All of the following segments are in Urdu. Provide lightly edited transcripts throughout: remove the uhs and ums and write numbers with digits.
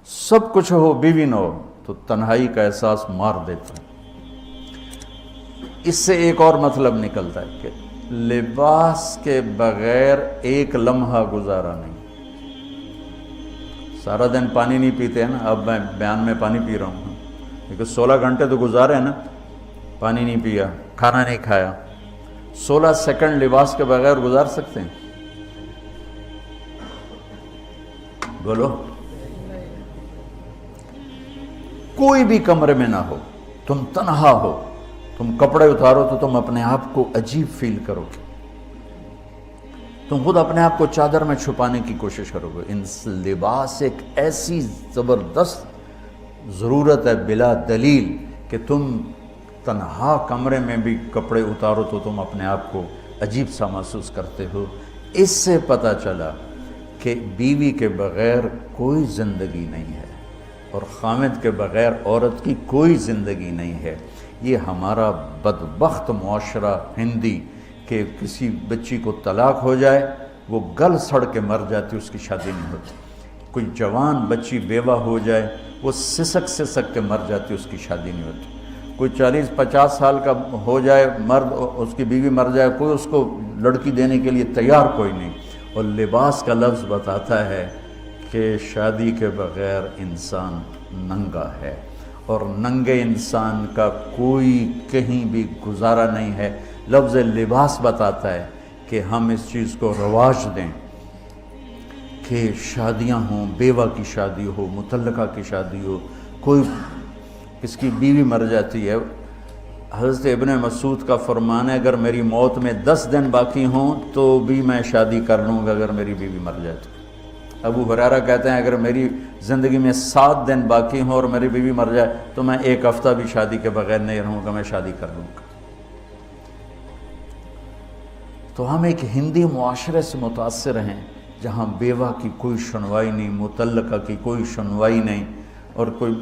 سب کچھ ہو بیوی نہ ہو تو تنہائی کا احساس مار دیتا ہے۔ اس سے ایک اور مطلب نکلتا ہے کہ لباس کے بغیر ایک لمحہ گزارا نہیں۔ سارا دن پانی نہیں پیتے ہیں نا، اب میں بیان میں پانی پی رہا ہوں، کیونکہ 16 گھنٹے تو گزارے ہیں نا، پانی نہیں پیا، کھانا نہیں کھایا، 16 سیکنڈ لباس کے بغیر گزار سکتے ہیں؟ بولو۔ کوئی بھی کمرے میں نہ ہو، تم تنہا ہو، تم کپڑے اتارو تو تم اپنے آپ کو عجیب فیل کرو گے، تم خود اپنے آپ کو چادر میں چھپانے کی کوشش کرو گے۔ ان لباس ایک ایسی زبردست ضرورت ہے بلا دلیل کہ تم تنہا کمرے میں بھی کپڑے اتارو تو تم اپنے آپ کو عجیب سا محسوس کرتے ہو۔ اس سے پتہ چلا کہ بیوی کے بغیر کوئی زندگی نہیں ہے اور خامد کے بغیر عورت کی کوئی زندگی نہیں ہے۔ یہ ہمارا بدبخت معاشرہ ہندی کہ کسی بچی کو طلاق ہو جائے وہ گل سڑ کے مر جاتی، اس کی شادی نہیں ہوتی۔ کوئی جوان بچی بیوہ ہو جائے وہ سسک کے مر جاتی، اس کی شادی نہیں ہوتی۔ کوئی 40-50 سال کا ہو جائے مرد، اس کی بیوی مر جائے، کوئی اس کو لڑکی دینے کے لیے تیار کوئی نہیں۔ اور لباس کا لفظ بتاتا ہے کہ شادی کے بغیر انسان ننگا ہے، اور ننگے انسان کا کوئی کہیں بھی گزارا نہیں ہے۔ لفظ لباس بتاتا ہے کہ ہم اس چیز کو رواج دیں کہ شادیاں ہوں، بیوہ کی شادی ہو، مطلقہ کی شادی ہو، کوئی کس کی بیوی مر جاتی ہے۔ حضرت ابن مسعود کا فرمان ہے اگر میری موت میں 10 دن باقی ہوں تو بھی میں شادی کر لوں گا اگر میری بیوی مر جائے تو۔ ابو ہریرہ کہتے ہیں اگر میری زندگی میں 7 دن باقی ہوں اور میری بیوی مر جائے تو میں 1 ہفتہ بھی شادی کے بغیر نہیں رہوں گا، میں شادی کر لوں گا۔ تو ہم ایک ہندی معاشرے سے متاثر ہیں جہاں بیوہ کی کوئی سنوائی نہیں، مطلقہ کی کوئی سنوائی نہیں، اور کوئی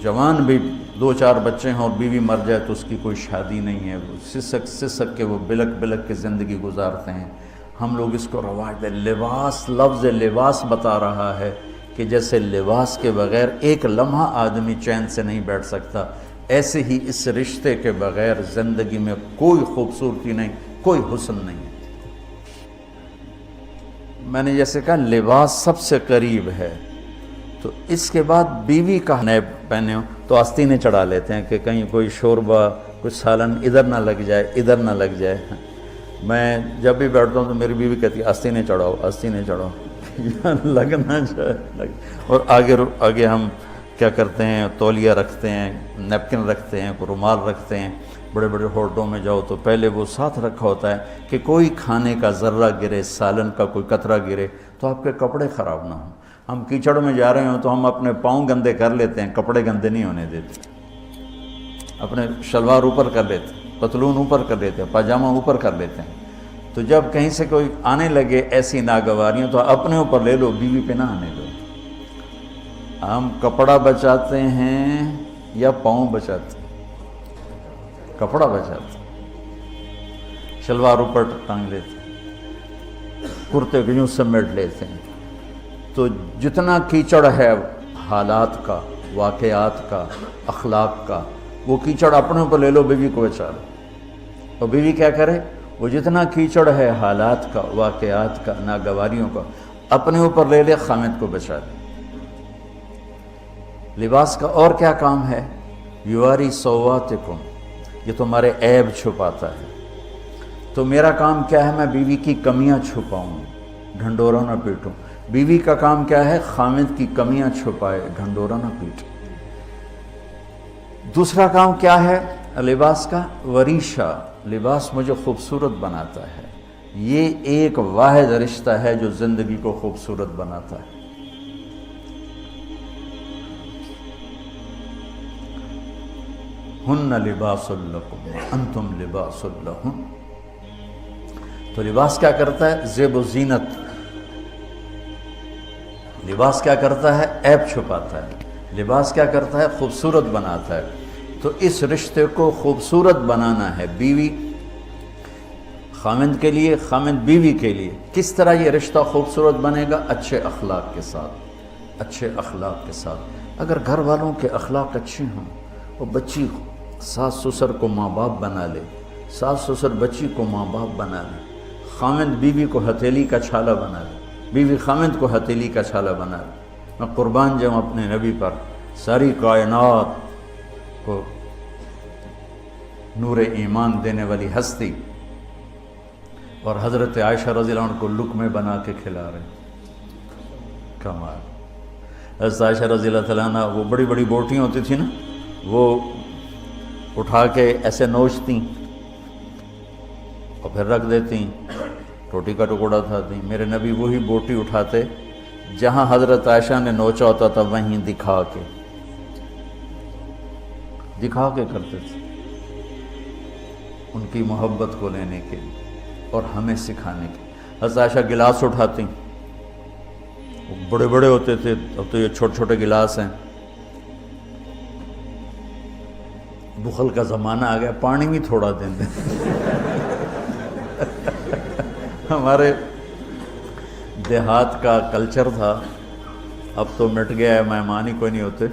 جوان بھی 2-4 بچے ہیں اور بیوی مر جائے تو اس کی کوئی شادی نہیں ہے، وہ سسک کے وہ بلک کے زندگی گزارتے ہیں۔ ہم لوگ اس کو رواج دیں۔ لباس، لفظ لباس بتا رہا ہے کہ جیسے لباس کے بغیر ایک لمحہ آدمی چین سے نہیں بیٹھ سکتا، ایسے ہی اس رشتے کے بغیر زندگی میں کوئی خوبصورتی نہیں، کوئی حسن نہیں۔ میں نے جیسے کہا لباس سب سے قریب ہے، تو اس کے بعد بیوی کا نیب پہنے ہو تو آستینیں چڑھا لیتے ہیں کہ کہیں کوئی شوربہ، کچھ سالن ادھر نہ لگ جائے، ادھر نہ لگ جائے۔ میں جب بھی بیٹھتا ہوں تو میری بیوی کہتی ہے آستینیں چڑھاؤ، آستینیں چڑھاؤ، لگنا چاہے۔ اور آگے ہم کیا کرتے ہیں، تولیہ رکھتے ہیں، نیپکن رکھتے ہیں، رومال رکھتے ہیں۔ بڑے بڑے ہوٹلوں میں جاؤ تو پہلے وہ ساتھ رکھا ہوتا ہے کہ کوئی کھانے کا ذرہ گرے، سالن کا کوئی قطرہ گرے تو آپ کے کپڑے خراب نہ ہوں۔ ہم کیچڑ میں جا رہے ہوں تو ہم اپنے پاؤں گندے کر لیتے ہیں، کپڑے گندے نہیں ہونے دیتے۔ اپنے شلوار اوپر کر لیتے ہیں، پتلون اوپر کر لیتے ہیں، پاجامہ اوپر کر لیتے ہیں۔ تو جب کہیں سے کوئی آنے لگے ایسی ناگواریاں تو اپنے اوپر لے لو، بیوی پہ نہ آنے دو۔ ہم کپڑا بچاتے ہیں یا پاؤں بچاتے ہیں؟ کپڑا بچاتے ہیں، شلوار اوپر ٹانگ لیتے ہیں، کرتے کو یوں سمیٹ لیتے ہیں۔ تو جتنا کیچڑ ہے حالات کا، واقعات کا، اخلاق کا، وہ کیچڑ اپنے اوپر لے لو، بیوی کو بچا لو۔ اور بیوی کیا کرے؟ وہ جتنا کیچڑ ہے حالات کا، واقعات کا، ناگواریوں کا، اپنے اوپر لے لے، خامد کو بچا لے۔ لباس کا اور کیا کام ہے؟ یواری سواتکم، یہ تمہارے عیب چھپاتا ہے۔ تو میرا کام کیا ہے؟ میں بیوی کی کمیاں چھپاؤں، ڈھنڈورا نہ پیٹوں۔ بیوی کا کام کیا ہے؟ خامد کی کمیاں چھپائے، ڈھنڈورا نہ پیٹے۔ دوسرا کام کیا ہے لباس کا؟ وریشہ، لباس مجھے خوبصورت بناتا ہے۔ یہ ایک واحد رشتہ ہے جو زندگی کو خوبصورت بناتا ہے۔ ہن لباس لکم انتم لباس لہن۔ تو لباس کیا کرتا ہے؟ زیب و زینت۔ لباس کیا کرتا ہے؟ عیب چھپاتا ہے۔ لباس کیا کرتا ہے؟ خوبصورت بناتا ہے۔ تو اس رشتے کو خوبصورت بنانا ہے، بیوی خامند کے لیے، خامند بیوی کے لیے۔ کس طرح یہ رشتہ خوبصورت بنے گا؟ اچھے اخلاق کے ساتھ، اچھے اخلاق کے ساتھ۔ اگر گھر والوں کے اخلاق اچھے ہوں، وہ بچی ساس سسر کو ماں باپ بنا لے، ساس سسر بچی کو ماں باپ بنا لے، خامند بیوی کو ہتھیلی کا چھالا بنا لے، بیوی خامند کو ہتھیلی کا چھالا بنا لے۔ میں قربان جاؤں اپنے نبی پر، ساری کائنات کو نور ایمان دینے والی ہستی، اور حضرت عائشہ رضی اللہ عنہ کو لقمے بنا کے کھلا رہے ہیں۔ کمال۔ حضرت عائشہ رضی اللہ تعالیٰ عنہ وہ بڑی بڑی بوٹیاں ہوتی تھیں نا، وہ اٹھا کے ایسے نوچتیں اور پھر رکھ دیتیں، روٹی کا ٹکڑا اٹھاتی۔ میرے نبی وہی بوٹی اٹھاتے جہاں حضرت عائشہ نے نوچا ہوتا تھا، وہیں دکھا کے کرتے تھے، ان کی محبت کو لینے کے لیے اور ہمیں سکھانے کے۔ حضرت عائشہ گلاس اٹھاتی، وہ بڑے بڑے ہوتے تھے، اب تو یہ چھوٹے چھوٹے گلاس ہیں، بخل کا زمانہ آ گیا، پانی بھی تھوڑا دیں دیں۔ ہمارے دیہات کا کلچر تھا، اب تو مٹ گیا ہے، مہمان ہی کوئی نہیں ہوتے۔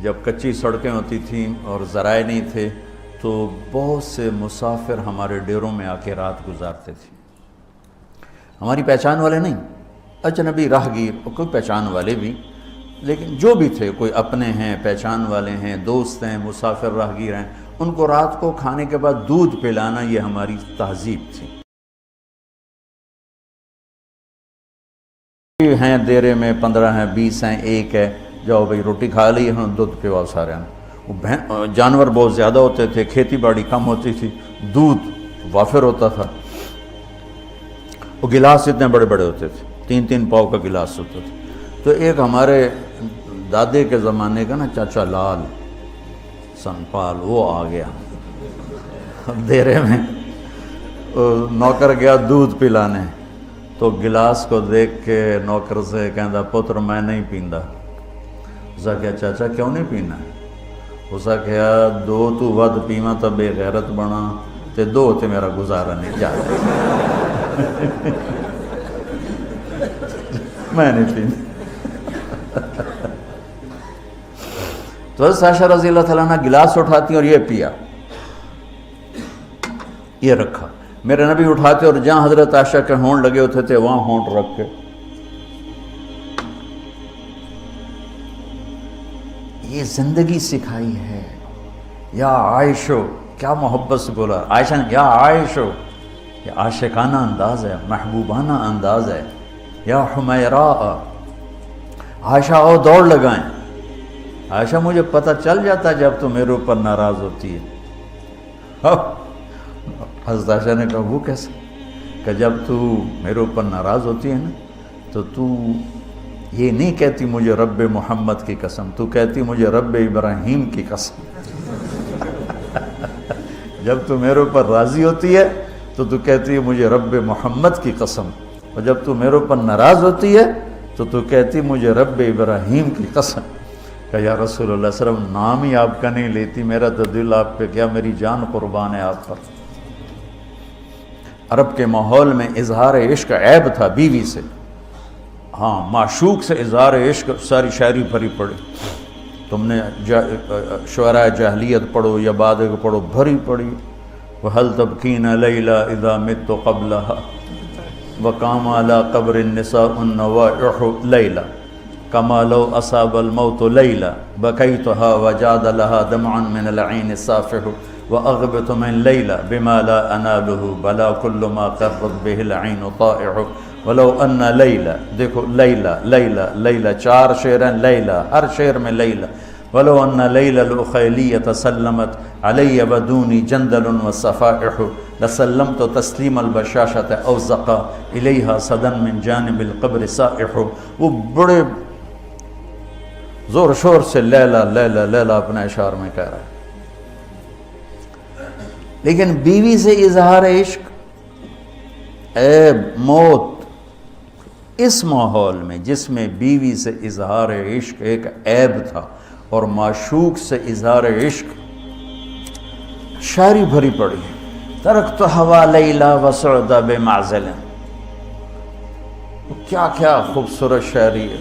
جب کچی سڑکیں ہوتی تھیں اور ذرائع نہیں تھے تو بہت سے مسافر ہمارے ڈیروں میں آ کے رات گزارتے تھے، ہماری پہچان والے نہیں، اجنبی راہگیر، اور کوئی پہچان والے بھی، لیکن جو بھی تھے، کوئی اپنے ہیں، پہچان والے ہیں، دوست ہیں، مسافر راہگیر ہیں، ان کو رات کو کھانے کے بعد دودھ پلانا یہ ہماری تہذیب تھی۔ ہیں دیرے میں 15 ہیں، 20 ہیں، ایک ہے، جاؤ بھئی روٹی کھا لی، ہم دودھ پیواؤ سارے ہیں۔ وہ جانور بہت زیادہ ہوتے تھے، کھیتی باڑی کم ہوتی تھی، دودھ وافر ہوتا تھا، وہ گلاس اتنے بڑے بڑے ہوتے تھے، 3 پاؤ کا گلاس ہوتا تھا۔ تو ایک ہمارے دادے کے زمانے کا نا چاچا لال سنپال، وہ آ گیا دیرے میں، نوکر گیا دودھ پلانے، تو گلاس کو دیکھ کے نوکر سے کہندا پتر میں نہیں پیندا۔ اسا کہا چاچا کیوں نہیں پینا؟ اسا کہا 2 تو ود پیواں تو بے غیرت بنا، تے 2 تے میرا گزارا نہیں جاتا۔ میں نہیں پیندا۔ تو حضرت عائشہ رضی اللہ تعالیٰ عنہ گلاس اٹھاتی اور یہ پیا، یہ رکھا۔ میرے نبی اٹھاتے اور جہاں حضرت عائشہ کے ہونٹ لگے ہوتے تھے وہاں ہونٹ رکھ کے یہ زندگی سکھائی ہے۔ یا عائشو، کیا محبت سے بولا عائشہ نے، یا عائشو، یہ عاشقانہ انداز ہے، محبوبانہ انداز ہے۔ یا حمیراء، عائشہ آؤ دوڑ لگائیں۔ عائشہ مجھے پتہ چل جاتا جب تو میرے اوپر ناراض ہوتی ہے۔ حضرت عائشہ نے کہا وہ کیسے؟ کہ جب تو میرے اوپر ناراض ہوتی ہے نا تو یہ نہیں کہتی مجھے رب محمد کی قسم، تو کہتی مجھے رب ابراہیم کی قسم۔ جب تو میرے اوپر راضی ہوتی ہے تو کہتی ہے مجھے رب محمد کی قسم، اور جب تو میرے اوپر ناراض ہوتی ہے تو کہتی مجھے رب ابراہیم کی قسم۔ کہ یا رسول اللہ صلی اللہ علیہ وسلم نام ہی آپ کا نہیں لیتی، میرا تو دل آپ پہ کیا، میری جان قربان ہے آپ پر۔ عرب کے ماحول میں اظہار عشق عیب تھا بیوی سے، ہاں معشوق سے اظہار عشق، ساری شاعری بھری پڑی، تم نے شعراء جاہلیت پڑھو یا بعد کو پڑھو، بھری پڑی۔ وَهَلْ تَبْكِينَ لَيْلَا إِذَا مِتُّ قَبْلَهَا وَقَامَ عَلَىٰ قَبْرِ النِّسَاءُ النَّوَائِحُ لَيْلًا كَمَا لَوْ أَصَابَ الْمَوْتُ لَيْلًا بَكَيْتُهَا وَجَادَ لَهَا دَمْعًا مِنَ الْعَيْنِ الصَّافِحُ وَأَغْبِطُ مِنْ لَيْلًا بِمَا لَا أَنَالُهُ بَلَا كُلُّ مَا قَرَّتْ بِهِ الْعَيْنُ طَائِعُ وَلَوْ أَنَّ لَيْلًا، دیکھو لیلہ لیلہ لیلہ، 4 شعر ہیں لیلہ، ہر شعر میں لیلہ۔ وَلَوْ أَنَّ لَيْلَ الْأُخَيْلِيَّةَ سَلَّمَتْ عَلَيَّ بَدُونِي جَنْدَلٌ وَصَفَائِحُ لَسَلَّمْتُ تَسْلِيمَ الْبَشَاشَةِ أَوْ زَقَى إِلَيْهَا صَدًا مِنْ جَانِبِ الْقَبْرِ سَائِحُ۔ وہ بڑے زور شور سے لیلہ لیلہ لیلہ اپنے اشعار میں کہہ رہا ہے، لیکن بیوی سے اظہار عشق عیب، موت، اس ماحول میں جس میں بیوی سے اظہار عشق ایک عیب تھا اور معشوق سے اظہار عشق شاعری بھری پڑی۔ ترکت ہوا لیلا وسعد بمعزل، کیا کیا خوبصورت شاعری ہے۔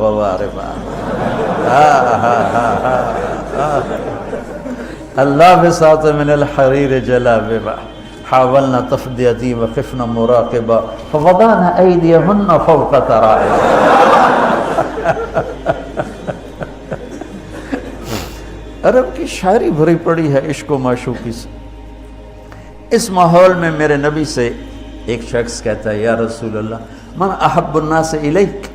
غواربا اللابسات من الحرير جلابيبا حاولنا تفديتي وخفنا مراقبا فوضعنا أيديهن فوق ترائب. عرب کی شاعری بھری پڑی ہے عشق و معشوقی سے. اس ماحول میں میرے نبی سے ایک شخص کہتا ہے یا رسول اللہ من احب الناس الیک،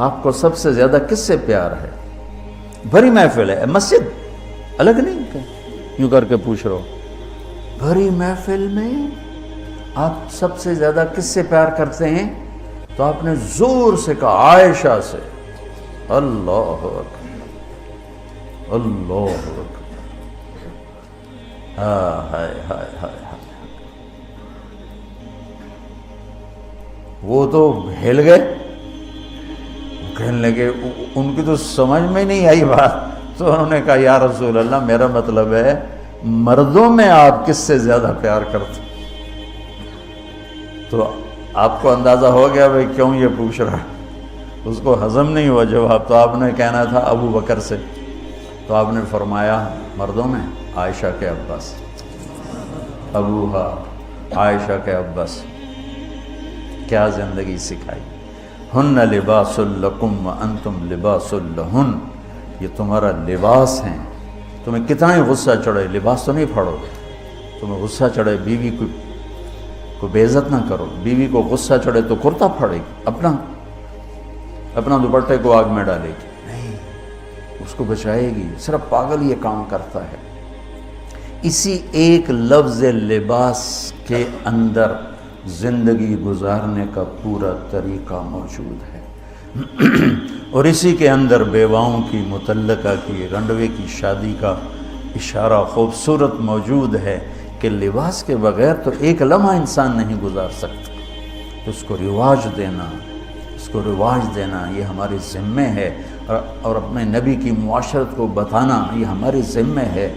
آپ کو سب سے زیادہ کس سے پیار ہے؟ بھری محفل ہے، مسجد الگ نہیں کہ یوں کر کے پوچھ رہا ہو، بھری محفل میں آپ سب سے زیادہ کس سے پیار کرتے ہیں؟ تو آپ نے زور سے کہا عائشہ سے. اللہ اکبر اللہ اکبر. ہائے ہائے ہائے. وہ تو ہل گئے، کہنے لگے، ان کی تو سمجھ میں نہیں آئی بات، تو انہوں نے کہا یا رسول اللہ میرا مطلب ہے مردوں میں آپ کس سے زیادہ پیار کرتے؟ تو آپ کو اندازہ ہو گیا بھائی کیوں یہ پوچھ رہا، اس کو ہضم نہیں ہوا جواب. تو آپ نے کہنا تھا ابو بکر سے، تو آپ نے فرمایا مردوں میں عائشہ کے عباس، ابوہا عائشہ کے عباس. کیا زندگی سکھائی. ہن لباس لکم وانتم لباس لہن، یہ تمہارا لباس ہیں. تمہیں کتنا ہی غصہ چڑھے لباس تو نہیں پھاڑو گے. تمہیں غصہ چڑھے بیوی کو بے عزت نہ کرو. بیوی کو غصہ چڑھے تو کرتا پھاڑے گی، اپنا دوپٹے کو آگ میں ڈالے گی نہیں، اس کو بچائے گی. صرف پاگل یہ کام کرتا ہے. اسی ایک لفظ لباس کے اندر زندگی گزارنے کا پورا طریقہ موجود ہے. اور اسی کے اندر بیواؤں کی، مطلقہ کی، رنڈوے کی شادی کا اشارہ خوبصورت موجود ہے کہ لباس کے بغیر تو ایک لمحہ انسان نہیں گزار سکتا. تو اس کو رواج دینا یہ ہمارے ذمے ہے، اور اپنے نبی کی معاشرت کو بتانا یہ ہمارے ذمے ہے.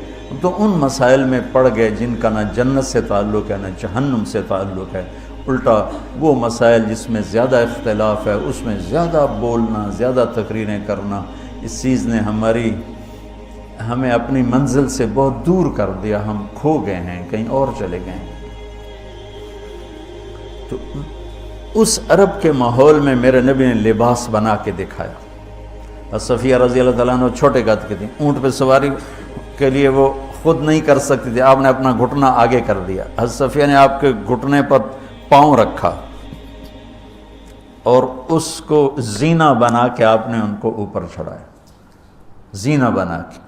تو ان مسائل میں پڑ گئے جن کا نہ جنت سے تعلق ہے نہ جہنم سے تعلق ہے. الٹا وہ مسائل جس میں زیادہ اختلاف ہے اس میں زیادہ بولنا، زیادہ تقریریں کرنا، اس چیز نے ہمیں اپنی منزل سے بہت دور کر دیا. ہم کھو گئے ہیں، کہیں اور چلے گئے ہیں. تو اس عرب کے ماحول میں میرے نبی نے لباس بنا کے دکھایا. صفیہ رضی اللہ تعالیٰ عنہ چھوٹے قد کی تھیں، اونٹ پہ سواری کے لیے وہ خود نہیں کر سکتی تھی. آپ نے اپنا گھٹنا آگے کر دیا. حضرت صفیہ نے آپ کے گھٹنے پر پاؤں رکھا اور اس کو زینہ بنا کے آپ نے ان کو اوپر چڑھایا، زینہ بنا کے.